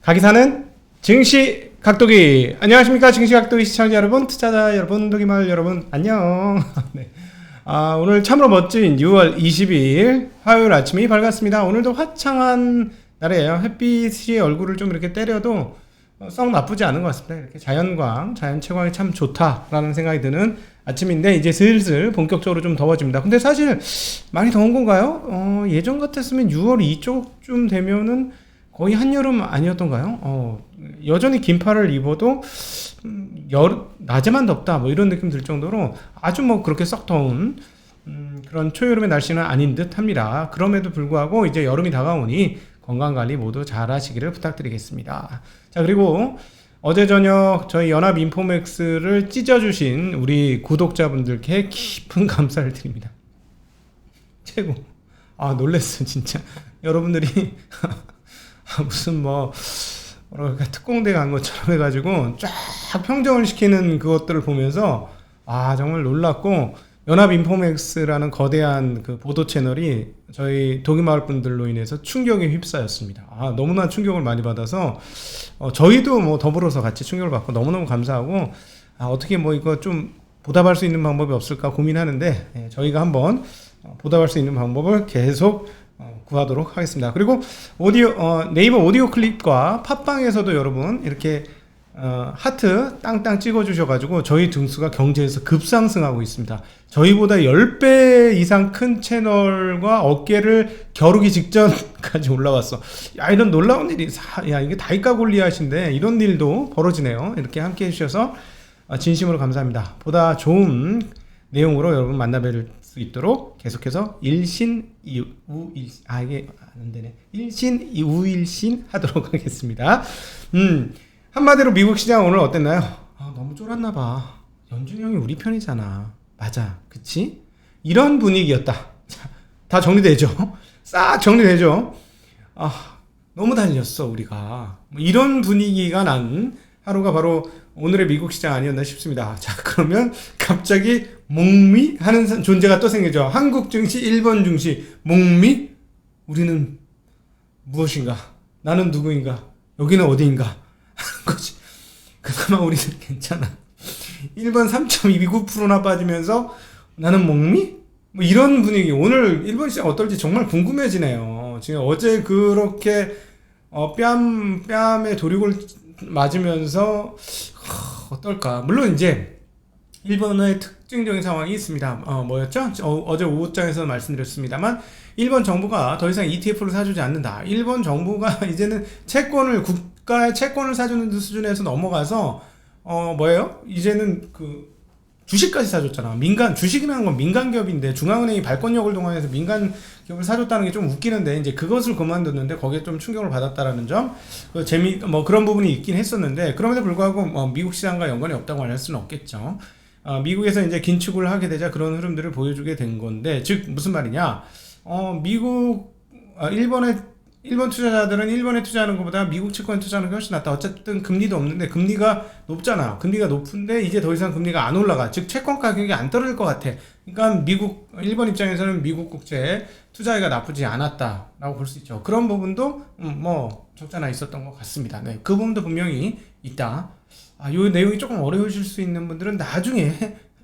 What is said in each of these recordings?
각이 사는 증시 각도기. 안녕하십니까 증시 각도기 시청자 여러분, 투자자 여러분, 도기마을 여러분, 안녕. 네. 오늘 참으로 멋진 6월 22일 화요일 아침이 밝았습니다. 오늘도 화창한 날이에요. 햇빛이 얼굴을 좀 이렇게 때려도 썩 나쁘지 않은 것 같습니다. 이렇게 자연광, 자연 채광이 참 좋다라는 생각이 드는 아침인데, 이제 슬슬 본격적으로 좀 더워집니다. 근데 사실 많이 더운 건가요? 예전 같았으면 6월 이쪽쯤 되면은 거의 한여름 아니었던가요? 여전히 긴팔을 입어도 낮에만 덥다 뭐 이런 느낌 들 정도로 아주 뭐 그렇게 썩 더운 그런 초여름의 날씨는 아닌 듯 합니다. 그럼에도 불구하고 이제 여름이 다가오니 건강관리 모두 잘 하시기를 부탁드리겠습니다. 자, 그리고 어제 저녁 저희 연합 인포맥스를 찢어주신 우리 구독자분들께 깊은 감사를 드립니다. 최고. 놀랬어 진짜. 여러분들이 무슨 뭐랄까 특공대 간 것처럼 해가지고 쫙 평정을 시키는 그것들을 보면서 정말 놀랐고, 연합 인포맥스라는 거대한 그 보도 채널이 저희 도기마을 분들로 인해서 충격에 휩싸였습니다. 너무나 충격을 많이 받아서 저희도 뭐 더불어서 같이 충격을 받고 너무너무 감사하고, 어떻게 뭐 이거 좀 보답할 수 있는 방법이 없을까 고민하는데, 저희가 한번 보답할 수 있는 방법을 계속 구하도록 하겠습니다. 그리고 네이버 오디오 클립과 팟빵에서도 여러분 이렇게 하트 땅땅 찍어주셔가지고 저희 등수가 경제에서 급상승하고 있습니다. 저희보다 10배 이상 큰 채널과 어깨를 겨루기 직전까지 올라왔어. 이런 놀라운 일이, 이게 다이까 골리앗인데 이런 일도 벌어지네요. 이렇게 함께 해주셔서 진심으로 감사합니다. 보다 좋은 내용으로 여러분 만나뵐 수 있도록 계속해서 일신이우일신 이게 안 되네. 일신이우일신 하도록 하겠습니다. 한마디로 미국 시장 오늘 어땠나요? 너무 쫄았나봐. 연준이 형이 우리 편이잖아. 맞아, 그치? 이런 분위기였다. 자, 다 정리되죠? 싹 정리되죠? 너무 달렸어 우리가. 이런 분위기가 난 하루가 바로 오늘의 미국 시장 아니었나 싶습니다. 자, 그러면 갑자기 목미 하는 존재가 또 생기죠. 한국 증시, 일본 증시, 목미? 우리는 무엇인가? 나는 누구인가? 여기는 어디인가? 하는 거지. 그나마 우리는 괜찮아. 일본 3.29%나 빠지면서 나는 목미? 뭐 이런 분위기. 오늘 일본 시장 어떨지 정말 궁금해지네요. 지금 어제 그렇게 뺨에 도륙을 맞으면서 어떨까? 물론 이제 일본의 특징적인 상황이 있습니다. 뭐였죠? 어제 오후장에서 말씀드렸습니다만, 일본 정부가 더 이상 ETF를 사주지 않는다. 일본 정부가 이제는 국가의 채권을 사주는 수준에서 넘어가서 뭐예요? 이제는 그 주식까지 사줬잖아. 주식이라는 건 민간 기업인데 중앙은행이 발권력을 동원해서 민간 기업을 사줬다는 게 좀 웃기는데, 이제 그것을 그만뒀는데 거기에 좀 충격을 받았다라는 점, 그런 부분이 있긴 했었는데, 그럼에도 불구하고 미국 시장과 연관이 없다고 할 수는 없겠죠. 미국에서 이제 긴축을 하게 되자 그런 흐름들을 보여주게 된 건데, 즉 무슨 말이냐? 일본 투자자들은 일본에 투자하는 것보다 미국 채권에 투자하는 게 훨씬 낫다. 어쨌든 금리도 없는데, 금리가 높잖아. 금리가 높은데 이제 더 이상 금리가 안 올라가. 즉 채권 가격이 안 떨어질 것 같아. 그러니까 일본 입장에서는 미국 국채에 투자하기가 나쁘지 않았다라고 볼 수 있죠. 그런 부분도 적지 않아 있었던 것 같습니다. 네, 그 부분도 분명히 있다. 이 내용이 조금 어려우실 수 있는 분들은 나중에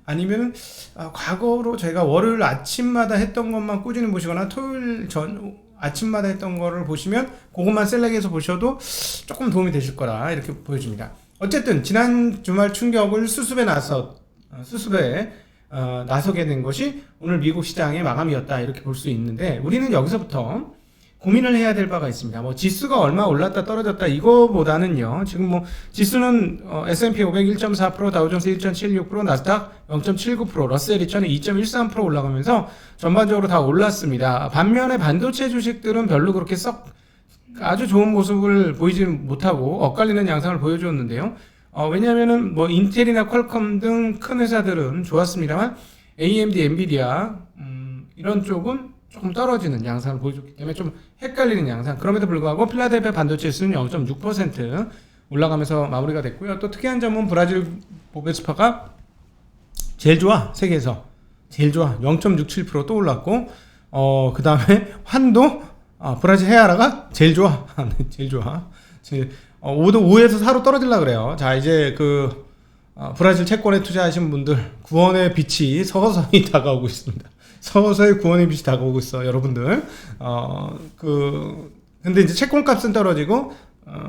아니면 과거로 제가 월요일 아침마다 했던 것만 꾸준히 보시거나 토요일 아침마다 했던 거를 보시면 그것만 셀렉해서 보셔도 조금 도움이 되실 거라 이렇게 보여집니다. 어쨌든 지난 주말 충격을 수습에 나서게 된 것이 오늘 미국 시장의 마감이었다 이렇게 볼 수 있는데, 우리는 여기서부터 고민을 해야 될 바가 있습니다. 지수가 얼마 올랐다 떨어졌다 이거보다는요, 지금 지수는 S&P 500 1.4%, 다우존스 1.76%, 나스닥 0.79%, 러셀 2000은 2.13% 올라가면서 전반적으로 다 올랐습니다. 반면에 반도체 주식들은 별로 그렇게 아주 좋은 모습을 보이지 못하고 엇갈리는 양상을 보여주었는데요. 왜냐하면은 인텔이나 퀄컴 등 큰 회사들은 좋았습니다만 AMD, 엔비디아 이런 쪽은 조금 떨어지는 양상을 보여줬기 때문에 좀 헷갈리는 양상. 그럼에도 불구하고 필라델피아 반도체 지수는 0.6% 올라가면서 마무리가 됐고요. 또 특이한 점은 브라질 보베스파가 제일 좋아. 세계에서 제일 좋아. 0.67% 또 올랐고, 그 다음에 환도 브라질 헤아라가 제일 좋아. 제일 좋아. 5에서 4로 떨어지려고 그래요. 자, 이제 브라질 채권에 투자하신 분들, 구원의 빛이 서서히 다가오고 있습니다. 서서히 구원의 빛이 다가오고 있어, 여러분들. 근데 이제 채권 값은 떨어지고,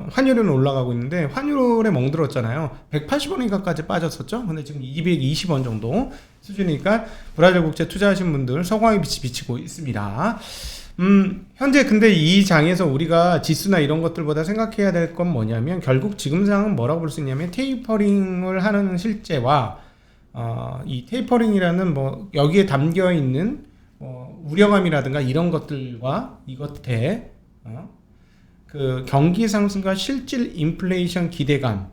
환율은 올라가고 있는데, 환율에 멍들었잖아요. 180원인가까지 빠졌었죠? 근데 지금 220원 정도 수준이니까, 브라질 국채 투자하신 분들, 서광의 빛이 비치고 있습니다. 현재 근데 이 장에서 우리가 지수나 이런 것들보다 생각해야 될 건 뭐냐면, 결국 지금 상황은 뭐라고 볼 수 있냐면, 테이퍼링을 하는 실제와, 이 테이퍼링이라는 여기에 담겨 있는, 우려감이라든가 이런 것들과 이것에, 경기 상승과 실질 인플레이션 기대감,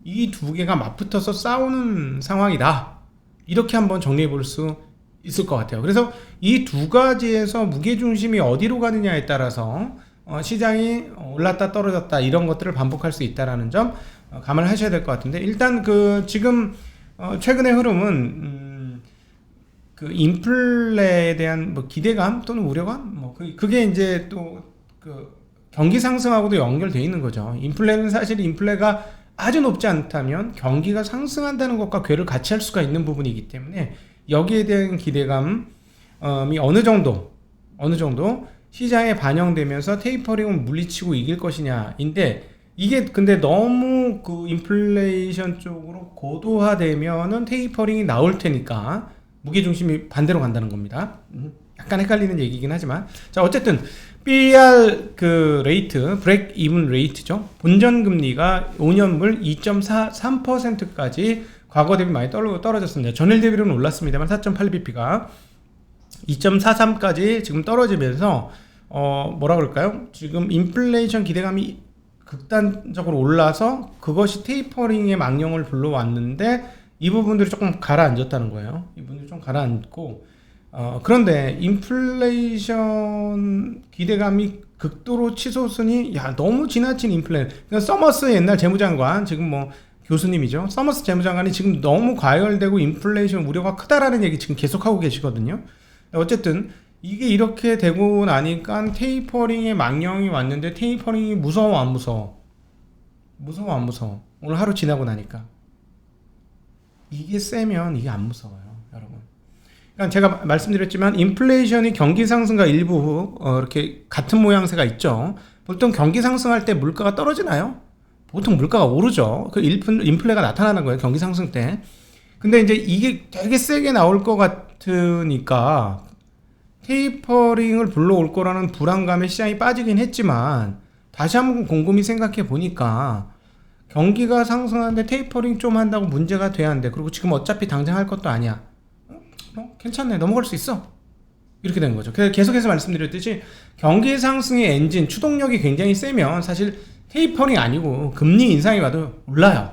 이 두 개가 맞붙어서 싸우는 상황이다. 이렇게 한번 정리해 볼 수 있을 것 같아요. 그래서 이 두 가지에서 무게중심이 어디로 가느냐에 따라서 시장이 올랐다 떨어졌다 이런 것들을 반복할 수 있다는 점 감을 하셔야 될 것 같은데, 일단 지금 최근의 흐름은 인플레에 대한 기대감 또는 우려감, 그게 이제 또 경기 상승하고도 연결되어 있는 거죠. 인플레는 사실 인플레가 아주 높지 않다면 경기가 상승한다는 것과 괴를 같이 할 수가 있는 부분이기 때문에, 여기에 대한 기대감이 어느 정도 시장에 반영되면서 테이퍼링을 물리치고 이길 것이냐인데, 이게 근데 너무 인플레이션 쪽으로 고도화되면은 테이퍼링이 나올 테니까 무게중심이 반대로 간다는 겁니다. 약간 헷갈리는 얘기긴 하지만, 자, 어쨌든 BR 레이트, 브레이크 이븐 레이트죠. 본전 금리가 5년물 2.43%까지 과거 대비 많이 떨어졌습니다. 전일 대비로는 올랐습니다만 4.8bp가 2.43까지 지금 떨어지면서 뭐라 그럴까요? 지금 인플레이션 기대감이 극단적으로 올라서 그것이 테이퍼링의 망령을 불러왔는데, 이 부분들이 조금 가라앉았다는 거예요. 이 부분들이 좀 가라앉고, 그런데 인플레이션 기대감이 극도로 치솟으니, 너무 지나친 그러니까 서머스 옛날 재무장관, 지금 교수님이죠. 서머스 재무장관이 지금 너무 과열되고 인플레이션 우려가 크다라는 얘기 지금 계속하고 계시거든요. 어쨌든 이게 이렇게 되고 나니까 테이퍼링의 망령이 왔는데, 테이퍼링이 무서워 안 무서워? 무서워 안 무서워? 오늘 하루 지나고 나니까 이게 세면 이게 안 무서워요, 여러분. 그러니까 제가 말씀드렸지만 인플레이션이 경기 상승과 일부 이렇게 같은 모양새가 있죠. 보통 경기 상승할 때 물가가 떨어지나요? 보통 물가가 오르죠. 인플레가 나타나는 거예요, 경기 상승 때. 근데 이제 이게 되게 세게 나올 것 같으니까 테이퍼링을 불러올 거라는 불안감에 시장이 빠지긴 했지만, 다시 한번 곰곰이 생각해 보니까 경기가 상승하는데 테이퍼링 좀 한다고 문제가 돼야 한대. 그리고 지금 어차피 당장 할 것도 아니야. 괜찮네, 넘어갈 수 있어. 이렇게 되는 거죠. 계속해서 말씀드렸듯이 경기 상승의 엔진, 추동력이 굉장히 세면 사실 테이퍼링 아니고 금리 인상이 와도 올라요.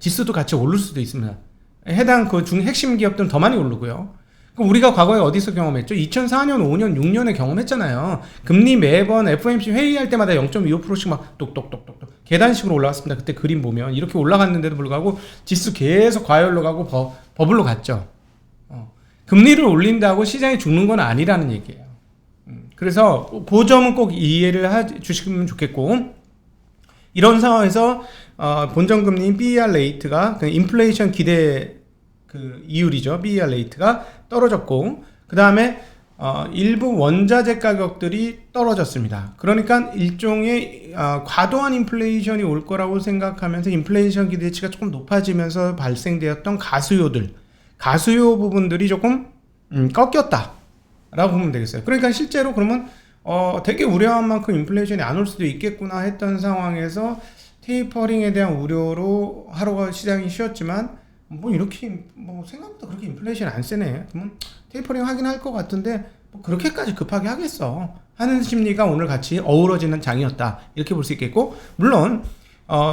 지수도 같이 오를 수도 있습니다. 해당 중 핵심 기업들은 더 많이 오르고요. 그럼 우리가 과거에 어디서 경험했죠? 2004년, 5년, 6년에 경험했잖아요. 금리 매번 FOMC 회의할 때마다 0.25%씩 막 똑똑똑똑 계단식으로 올라왔습니다. 그때 그림 보면 이렇게 올라갔는데도 불구하고 지수 계속 과열로 가고 버블로 갔죠. 금리를 올린다고 시장이 죽는 건 아니라는 얘기예요. 그래서 그 점은 꼭 이해를 주시면 좋겠고, 이런 상황에서 본전금리인 BER 레이트가 인플레이션 기대 이율이죠. BER 레이트가 떨어졌고, 그 다음에 일부 원자재 가격들이 떨어졌습니다. 그러니까 일종의 과도한 인플레이션이 올 거라고 생각하면서 인플레이션 기대치가 조금 높아지면서 발생되었던 가수요 부분들이 조금 꺾였다 라고 보면 되겠어요. 그러니까 실제로 그러면 되게 우려한 만큼 인플레이션이 안 올 수도 있겠구나 했던 상황에서 테이퍼링에 대한 우려로 하루가 시장이 쉬었지만, 이렇게 생각보다 그렇게 인플레이션이 안 세네, 그러면 테이퍼링 하긴 할 것 같은데 그렇게까지 급하게 하겠어 하는 심리가 오늘 같이 어우러지는 장이었다, 이렇게 볼 수 있겠고, 물론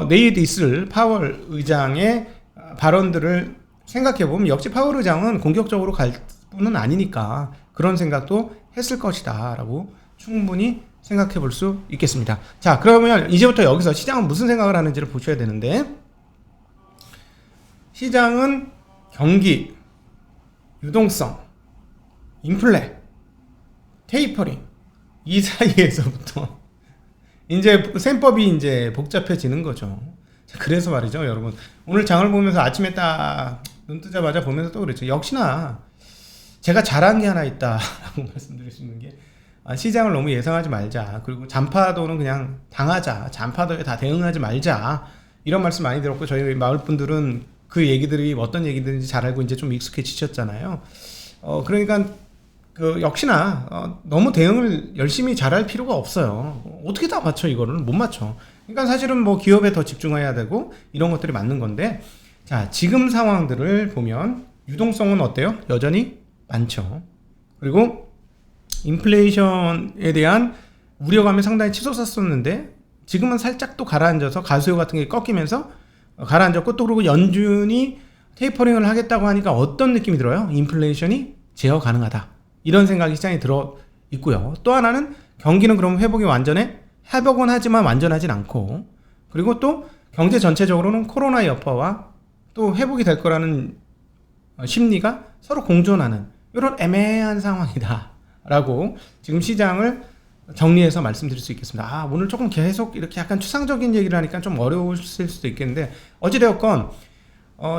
내일 있을 파월 의장의 발언들을 생각해보면 역시 파월 의장은 공격적으로 갈 뿐은 아니니까 그런 생각도 했을 것이다 라고 충분히 생각해 볼 수 있겠습니다. 자, 그러면 이제부터 여기서 시장은 무슨 생각을 하는지를 보셔야 되는데, 시장은 경기, 유동성, 인플레, 테이퍼링, 이 사이에서부터 이제 셈법이 이제 복잡해지는 거죠. 자, 그래서 말이죠, 여러분. 오늘 장을 보면서 아침에 딱 눈 뜨자마자 보면서 또 그랬죠. 역시나 제가 잘한 게 하나 있다라고 말씀드릴 수 있는 게 시장을 너무 예상하지 말자. 그리고 잔파도는 그냥 당하자. 잔파도에 다 대응하지 말자. 이런 말씀 많이 들었고 저희 마을 분들은 그 얘기들이 어떤 얘기들인지 잘 알고 이제 좀 익숙해지셨잖아요. 그러니까 그 역시나 너무 대응을 열심히 잘할 필요가 없어요. 어떻게 다 맞춰 이거를 못 맞춰. 그러니까 사실은 뭐 기업에 더 집중해야 되고 이런 것들이 맞는 건데 자 지금 상황들을 보면 유동성은 어때요? 여전히 많죠. 그리고 인플레이션에 대한 우려감이 상당히 치솟았었는데 지금은 살짝 또 가라앉아서 가수요 같은 게 꺾이면서 가라앉았고 또 그리고 연준이 테이퍼링을 하겠다고 하니까 어떤 느낌이 들어요? 인플레이션이 제어 가능하다. 이런 생각이 시장에 들어 있고요. 또 하나는 경기는 그럼 회복이 완전해? 회복은 하지만 완전하진 않고 그리고 또 경제 전체적으로는 코로나 여파와 또 회복이 될 거라는 심리가 서로 공존하는 이런 애매한 상황이다 라고 지금 시장을 정리해서 말씀드릴 수 있겠습니다. 오늘 조금 계속 이렇게 약간 추상적인 얘기를 하니까 좀 어려우실 수도 있겠는데 어찌되었건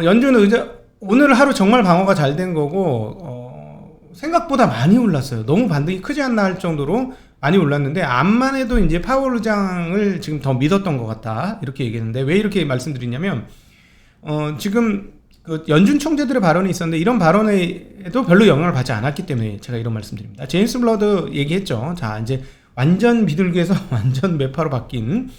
연준 의장 오늘 하루 정말 방어가 잘 된 거고 생각보다 많이 올랐어요. 너무 반등이 크지 않나 할 정도로 많이 올랐는데 암만 해도 이제 파월 의장을 지금 더 믿었던 것 같다 이렇게 얘기했는데 왜 이렇게 말씀드리냐면 지금 그 연준 총재들의 발언이 있었는데 이런 발언에도 별로 영향을 받지 않았기 때문에 제가 이런 말씀드립니다. 제임스 블러드 얘기했죠. 자 이제 완전 비둘기에서 완전 매파로 바뀐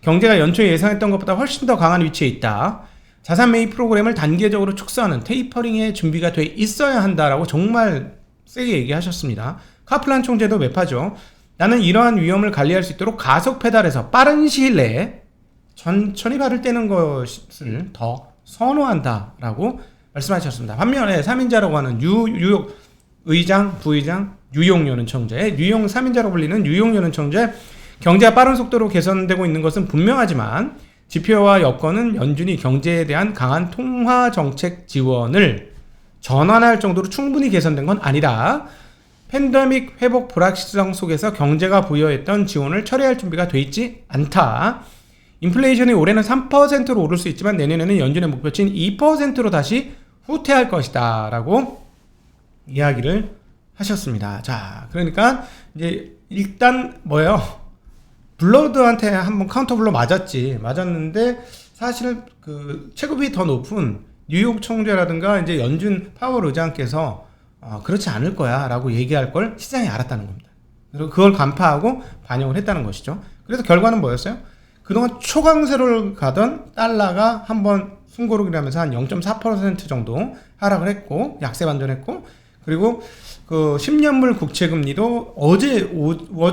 경제가 연초에 예상했던 것보다 훨씬 더 강한 위치에 있다. 자산 매입 프로그램을 단계적으로 축소하는 테이퍼링의 준비가 돼 있어야 한다라고 정말 세게 얘기하셨습니다. 카플란 총재도 매파죠. 나는 이러한 위험을 관리할 수 있도록 가속 페달에서 빠른 시일 내에 천천히 발을 떼는 것을 더 선호한다라고 말씀하셨습니다. 반면에 3인자라고 하는 뉴욕 의장, 부의장, 뉴욕 청재, 뉴욕 3인자로 불리는 뉴욕 청재 경제가 빠른 속도로 개선되고 있는 것은 분명하지만 지표와 여건은 연준이 경제에 대한 강한 통화 정책 지원을 전환할 정도로 충분히 개선된 건 아니다. 팬데믹 회복 불확실성 속에서 경제가 부여했던 지원을 처리할 준비가 돼 있지 않다. 인플레이션이 올해는 3%로 오를 수 있지만 내년에는 연준의 목표치인 2%로 다시 후퇴할 것이다 라고 이야기를 하셨습니다. 자, 그러니까 이제 일단 뭐예요? 블러드한테 한번 카운터 블러 맞았는데 사실은 그 체급이 더 높은 뉴욕 총재라든가 이제 연준 파월 의장께서 그렇지 않을 거야 라고 얘기할 걸 시장이 알았다는 겁니다. 그리고 그걸 간파하고 반영을 했다는 것이죠. 그래서 결과는 뭐였어요? 그동안 초강세를 가던 달러가 한번 숨고르기를 하면서 한 0.4% 정도 하락을 했고 약세 반전했고 그리고 그 10년물 국채금리도 어제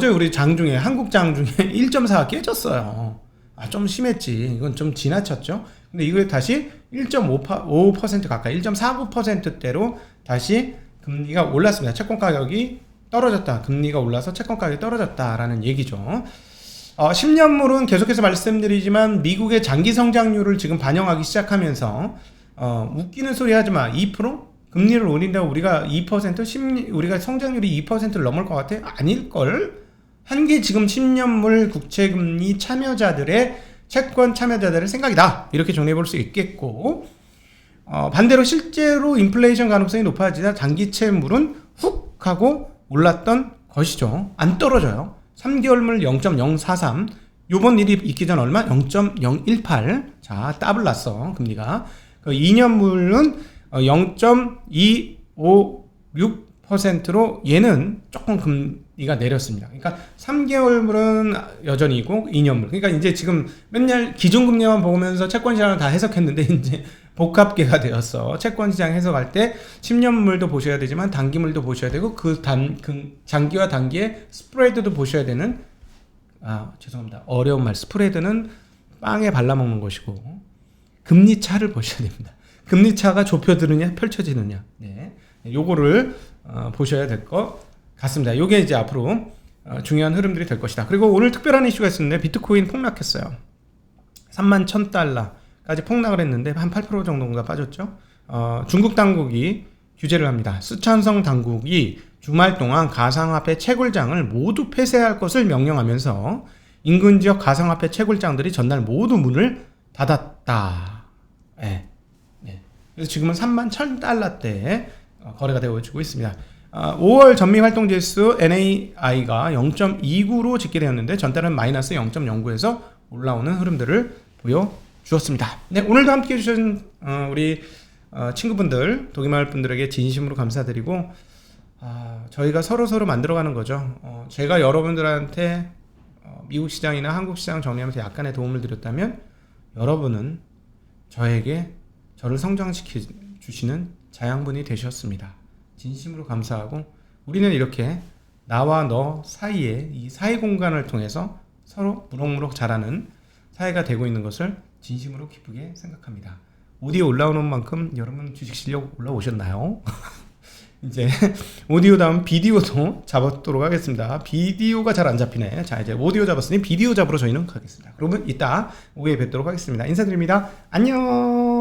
우리 장중에 한국 장중에 1.4가 깨졌어요. 좀 심했지. 이건 좀 지나쳤죠. 근데 이거 다시 1.5% 가까이 1.49%대로 다시 금리가 올랐습니다. 채권 가격이 떨어졌다. 금리가 올라서 채권 가격이 떨어졌다라는 얘기죠. 10년물은 계속해서 말씀드리지만 미국의 장기 성장률을 지금 반영하기 시작하면서 웃기는 소리 하지마 2%? 금리를 올린다고 우리가 2% 우리가 성장률이 2%를 넘을 것 같아? 아닐걸? 한 게 지금 10년물 국채금리 참여자들의 채권 참여자들의 생각이다 이렇게 정리해 볼 수 있겠고 반대로 실제로 인플레이션 가능성이 높아지자 장기채물은 훅 하고 올랐던 것이죠. 안 떨어져요. 3개월물 0.043 요번 일이 있기 전 얼마? 0.018 자 더블 났어 금리가. 2년물은 0.256%로 얘는 조금 금리가 내렸습니다. 그러니까 3개월물은 여전히고 2년물 그러니까 이제 지금 맨날 기준금리만 보면서 채권시장을 다 해석했는데 이제 복합계가 되었어. 채권시장 해석할 때 10년물도 보셔야 되지만 단기물도 보셔야 되고 그 장기와 단기의 스프레드도 보셔야 되는 죄송합니다. 어려운 말 스프레드는 빵에 발라먹는 것이고 금리 차를 보셔야 됩니다. 금리 차가 좁혀지느냐 펼쳐지느냐 네. 요거를 보셔야 될 것 같습니다. 요게 이제 앞으로 중요한 흐름들이 될 것이다. 그리고 오늘 특별한 이슈가 있었는데 비트코인 폭락했어요. 31,000달러까지 폭락을 했는데 한 8% 정도가 빠졌죠. 중국 당국이 규제를 합니다. 쓰촨성 당국이 주말 동안 가상화폐 채굴장을 모두 폐쇄할 것을 명령하면서 인근 지역 가상화폐 채굴장들이 전날 모두 문을 닫았다. 네. 네. 그래서 지금은 31,000달러대에 거래가 되어지고 있습니다. 5월 전미 활동 지수 NAI가 0.29로 집계되었는데 전달은 마이너스 0.09에서 올라오는 흐름들을 보여주었습니다. 네, 오늘도 함께 해주신 우리 친구분들, 독일마을 분들에게 진심으로 감사드리고 저희가 서로 만들어가는 거죠. 제가 여러분들한테 미국 시장이나 한국 시장 정리하면서 약간의 도움을 드렸다면 여러분은 저를 성장시켜 주시는 자양분이 되셨습니다. 진심으로 감사하고 우리는 이렇게 나와 너 사이에 이 사이 공간을 통해서 서로 무럭무럭 자라는 사회가 되고 있는 것을 진심으로 기쁘게 생각합니다. 오디오 올라오는 만큼 여러분 주식 실력 올라오셨나요? 이제 오디오 다음 비디오도 잡도록 하겠습니다. 비디오가 잘 안 잡히네. 자, 이제 오디오 잡았으니 비디오 잡으러 저희는 가겠습니다. 그러면 이따 오후에 뵙도록 하겠습니다. 인사드립니다. 안녕.